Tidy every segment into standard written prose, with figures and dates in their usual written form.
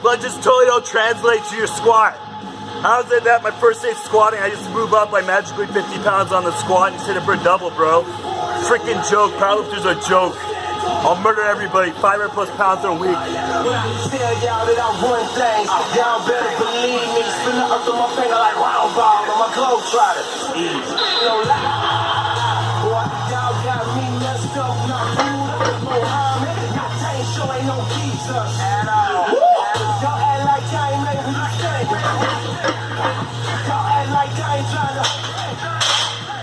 lunges totally don't translate to your squat. How is it that my first day squatting, I just move up like magically 50 pounds on the squat and just hit it for a double, bro? Freaking joke. Powerlifters are a joke. I'll murder everybody. 500 plus pounds in a week. Tell y'all that I run things. Y'all better believe me. Spin the earth on my finger like round ball on my globe trotter. No lie. Boy, y'all got me messed up. Not food, Mohammed. Y'all ain't sure ain't no Jesus at all. Y'all act like y'all ain't made me mistake. Y'all act like y'all ain't trying to.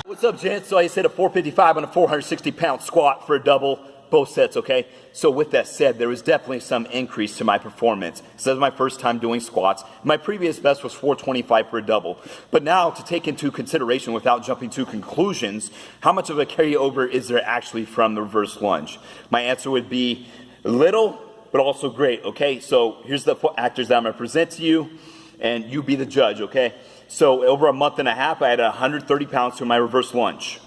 What's up, gents? So I just hit a 455 on a 460 pound squat for a double. Both sets, okay? So with that said, there was definitely some increase to my performance. So that was my first time doing squats. My previous best was 425 for a double. But now, to take into consideration without jumping to conclusions, how much of a carryover is there actually from the reverse lunge? My answer would be little, but also great, okay? So here's the actors that I'm gonna present to you, and you be the judge, okay? So over a month and a half, I had 130 pounds to my reverse lunge.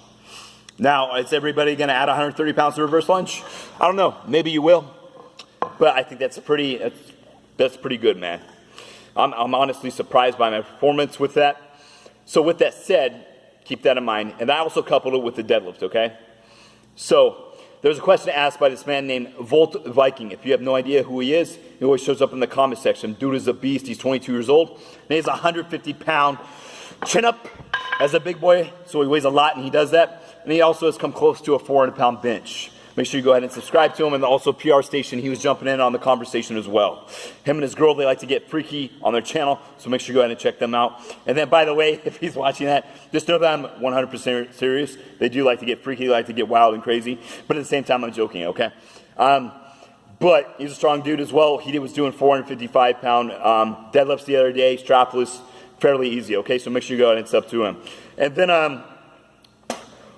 Now, is everybody going to add 130 pounds to reverse lunge? I don't know. Maybe you will. But I think that's pretty good, man. I'm honestly surprised by my performance with that. So with that said, keep that in mind. And I also coupled it with the deadlift, okay? So there's a question asked by this man named Volt Viking. If you have no idea who he is, he always shows up in the comment section. Dude is a beast. He's 22 years old. And he's 150-pound chin up as a big boy. So he weighs a lot, and he does that. And he also has come close to a 400-pound bench. Make sure you go ahead and subscribe to him. And also PR Station, he was jumping in on the conversation as well. Him and his girl, they like to get freaky on their channel. So make sure you go ahead and check them out. And then, by the way, if he's watching that, just know that I'm 100% serious. They do like to get freaky, like to get wild and crazy. But at the same time, I'm joking, okay? But he's a strong dude as well. He was doing 455-pound deadlifts the other day, strapless, fairly easy, okay? So make sure you go ahead and sub to him. And then,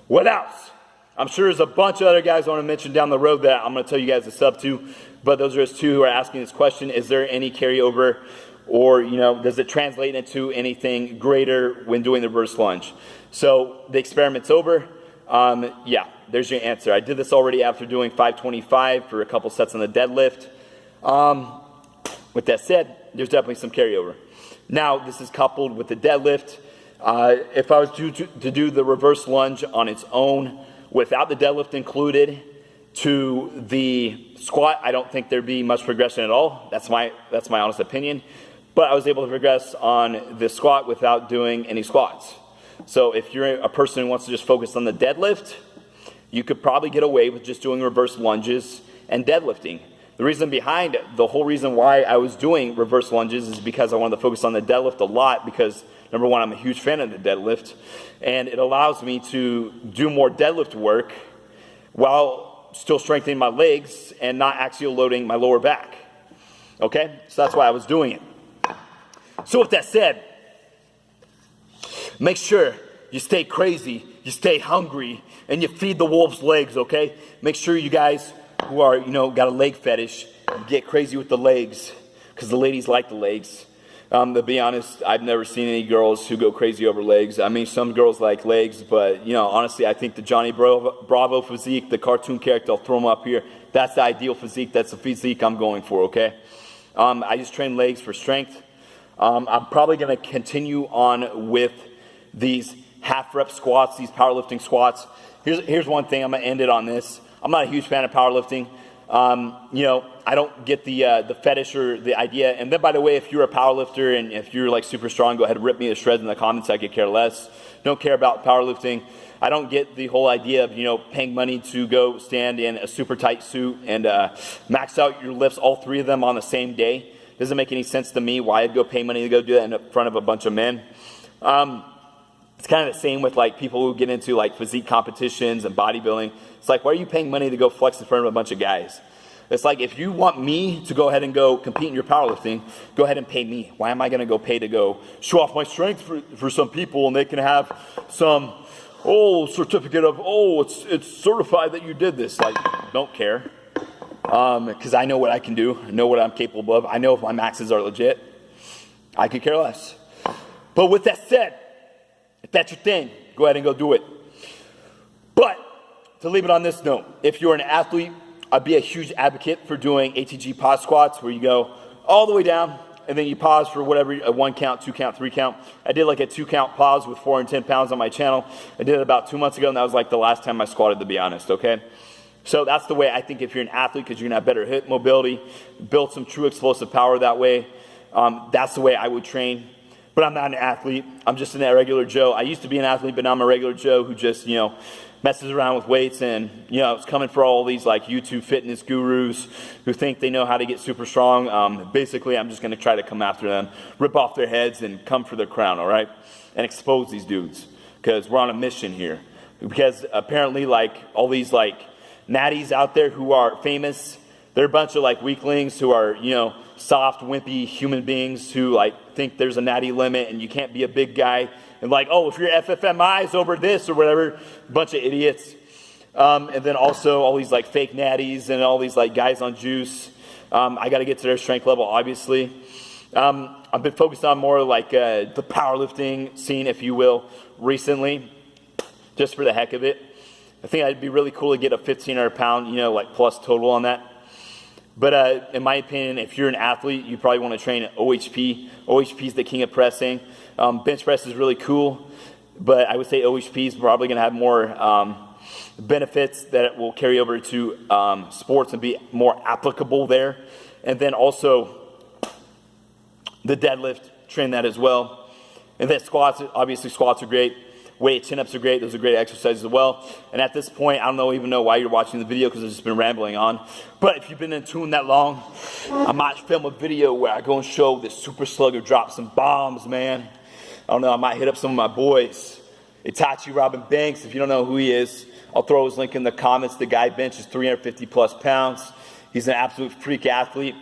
what else? I'm sure there's a bunch of other guys I want to mention down the road that I'm going to tell you guys to sub to, but those are just two who are asking this question. Is there any carryover, or, does it translate into anything greater when doing the reverse lunge? So the experiment's over. Yeah, there's your answer. I did this already after doing 525 for a couple sets on the deadlift. With that said, there's definitely some carryover. Now, this is coupled with the deadlift. If I was to do the reverse lunge on its own without the deadlift included to the squat, I don't think there'd be much progression at all. That's my honest opinion. But I was able to progress on the squat without doing any squats. So if you're a person who wants to just focus on the deadlift, you could probably get away with just doing reverse lunges and deadlifting. The reason behind it, the whole reason why I was doing reverse lunges is because I wanted to focus on the deadlift a lot, because number one, I'm a huge fan of the deadlift, and it allows me to do more deadlift work while still strengthening my legs and not axial loading my lower back. Okay? So that's why I was doing it. So with that said, make sure you stay crazy, you stay hungry, and you feed the wolves legs, okay? Make sure you guys who are, got a leg fetish, get crazy with the legs, because the ladies like the legs. To be honest, I've never seen any girls who go crazy over legs. I mean, some girls like legs, but, honestly, I think the Johnny Bravo physique, the cartoon character, I'll throw him up here, that's the ideal physique. That's the physique I'm going for, okay? I just train legs for strength. I'm probably going to continue on with these half-rep squats, these powerlifting squats. Here's one thing, I'm going to end it on this. I'm not a huge fan of powerlifting. I don't get the fetish or the idea. And then, by the way, if you're a powerlifter and if you're like super strong, go ahead and rip me to shreds in the comments. I could care less. Don't care about powerlifting. I don't get the whole idea of, paying money to go stand in a super tight suit and max out your lifts, all three of them on the same day. Doesn't make any sense to me why I'd go pay money to go do that in front of a bunch of men. It's kind of the same with like people who get into like physique competitions and bodybuilding. It's like, why are you paying money to go flex in front of a bunch of guys? It's like, if you want me to go ahead and go compete in your powerlifting, go ahead and pay me. Why am I going to go pay to go show off my strength for some people, and they can have some, certificate of, it's certified that you did this. Like, don't care. Because I know what I can do. I know what I'm capable of. I know if my maxes are legit. I could care less. But with that said, if that's your thing, go ahead and go do it. But to leave it on this note, if you're an athlete, I'd be a huge advocate for doing ATG pod squats, where you go all the way down, and then you pause for whatever, a 1 count, 2 count, 3 count. I did like a 2 count pause with 410 pounds on my channel. I did it about 2 months ago, and that was like the last time I squatted, to be honest, okay? So that's the way I think if you're an athlete, because you're going to have better hip mobility, build some true explosive power that way. That's the way I would train. But I'm not an athlete. I'm just a regular Joe. I used to be an athlete, but now I'm a regular Joe who just, messes around with weights and, it's coming for all these like YouTube fitness gurus who think they know how to get super strong. Basically, I'm just going to try to come after them, rip off their heads and come for their crown, all right? And expose these dudes because we're on a mission here. Because apparently like all these like natties out there who are famous, they're a bunch of like weaklings who are, soft, wimpy human beings who like think there's a natty limit and you can't be a big guy. And like, oh, if your FFMI is over this or whatever, a bunch of idiots. And then also all these like fake natties and all these like guys on juice. I got to get to their strength level, obviously. I've been focused on more like the powerlifting scene, if you will, recently, just for the heck of it. I think it'd be really cool to get a 1,500 pound, like plus total on that. But in my opinion, if you're an athlete, you probably want to train at OHP. OHP is the king of pressing. Bench press is really cool, but I would say OHP is probably going to have more benefits that will carry over to sports and be more applicable there. And then also the deadlift, train that as well. And then squats, obviously squats are great. Weight chin-ups are great. Those are great exercises as well. And at this point, I don't even know why you're watching the video because I've just been rambling on. But if you've been in tune that long, I might film a video where I go and show this super slugger drop some bombs, man. I don't know, I might hit up some of my boys. Itachi Robin Banks, if you don't know who he is, I'll throw his link in the comments. The guy benches 350 plus pounds. He's an absolute freak athlete.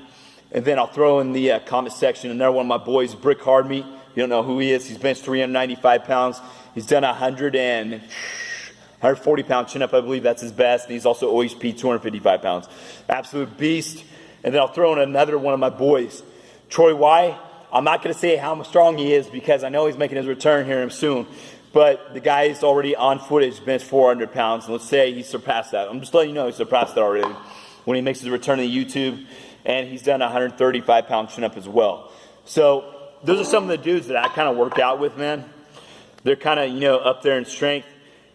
And then I'll throw in the comment section another one of my boys, Brick Hardmeat. You don't know who he is. He's benched 395 pounds. He's done 140 pound chin up, I believe that's his best. And he's also OHP 255 pounds. Absolute beast. And then I'll throw in another one of my boys, Troy Y. I'm not going to say how strong he is because I know he's making his return here soon. But the guy is already on footage, benched 400 pounds. And let's say he surpassed that. I'm just letting you know he surpassed that already when he makes his return to YouTube. And he's done 135 pound chin up as well. So those are some of the dudes that I kind of work out with, man. They're kind of, up there in strength.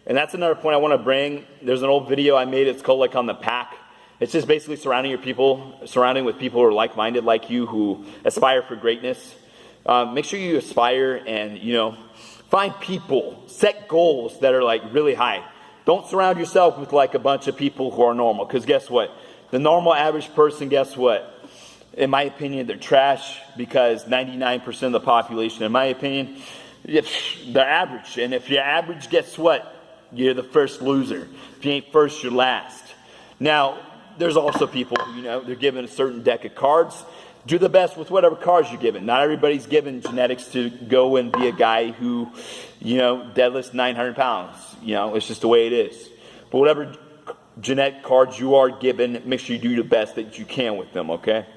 And that's another point I want to bring. There's an old video I made. It's called like on the pack. It's just basically surrounding with people who are like-minded like you who aspire for greatness. Make sure you aspire and, find people, set goals that are like really high. Don't surround yourself with like a bunch of people who are normal. Because guess what? The normal average person, guess what? In my opinion, they're trash because 99% of the population, in my opinion, they're average. And if you're average, guess what? You're the first loser. If you ain't first, you're last. Now, there's also people who, they're given a certain deck of cards. Do the best with whatever cards you're given. Not everybody's given genetics to go and be a guy who, deadlifts 900 pounds. It's just the way it is. But whatever genetic cards you are given, make sure you do the best that you can with them, okay?